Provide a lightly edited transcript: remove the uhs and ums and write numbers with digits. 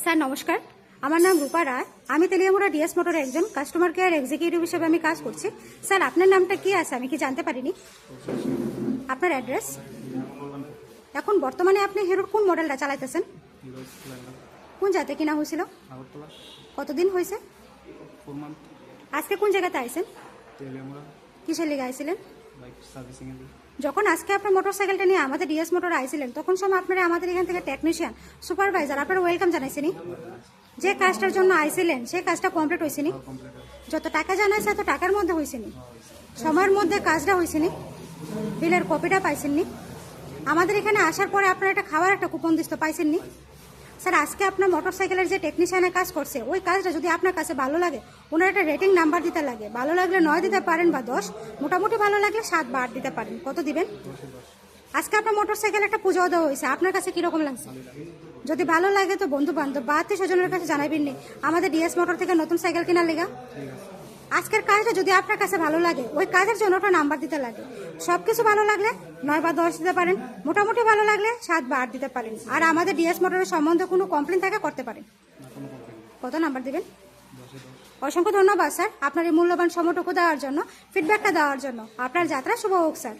Sir নমস্কার, আমার নাম রূপা রায়। আমি তেলিয়ামুড়া ডিএস মোটরের একজন কাস্টমার কেয়ার এক্সিকিউটিভ হিসেবে আমি কাজ করছি। স্যার আপনার নামটা কি আছে আমি কি জানতে পারিনি? আপনার অ্যাড্রেস? এখন বর্তমানে আপনি হিরোর কোন মডেলটা চালাইতেছেন? কোন জায়গাতে কিনা হয়েছিল? কতদিন হয়েছে? আজকে কোন জায়গাতে আইছেন? কিসের লিগে আইছিলেন? যখন আজকে আপনার মোটরসাইকেলটা নিয়ে আমাদের ডিএস মোটর আইছিলেন তখন সময় আপনারা আমাদের এখান থেকে টেকনিশিয়ান সুপারভাইজার আপনারা ওয়েলকাম জানাইছেনি। যে কাজটার জন্য আইছিলেন সেই কাজটা কমপ্লিট হয়েছেনি। যত টাকা জানাইছে এত টাকার মধ্যে হয়েছেনি, সময়ের মধ্যে কাজটা হয়েছেনি, বিলের কপিটা পাইছেননি। আমাদের এখানে আসার পরে আপনারা একটা খাওয়ার একটা কুপন দিতে পাইছেননি। স্যার আজকে আপনার মোটরসাইকেলের যে টেকনিশিয়ানের কাজ করছে ওই কাজটা যদি আপনার কাছে ভালো লাগে ওনার একটা রেটিং নাম্বার দিতে লাগে। ভালো লাগলে 9 দিতে পারেন বা 10, মোটামুটি ভালো লাগলে 7 বা 8 দিতে পারেন। কত দিবেন? আজকে আপনার মোটরসাইকেল একটা পুজো দেওয়া হয়েছে, আপনার কাছে কিরকম লাগছে? যদি ভালো লাগে তো বন্ধু বান্ধব বা আত্মীয় স্বজনের কাছে জানাবেন নি আমাদের ডিএস মোটর থেকে নতুন সাইকেল কেনার লেগা। আজকের কাজটা যদি আপনার কাছে ভালো লাগে ওই কাজের জন্য ওটা নাম্বার দিতে লাগে। সবকিছু ভালো লাগলে 9 বা 10 দিতে পারেন, মোটামুটি ভালো লাগলে 7 বা 8 দিতে পারেন। আর আমাদের ডিএস মোটরের সম্বন্ধে কোনো কমপ্লেন থাকে করতে পারেন। কত নাম্বার দিবেন? অসংখ্য ধন্যবাদ স্যার আপনার এই মূল্যবান সময়টুকু দেওয়ার জন্য, ফিডব্যাকটা দেওয়ার জন্য। আপনার যাত্রা শুভ হোক স্যার।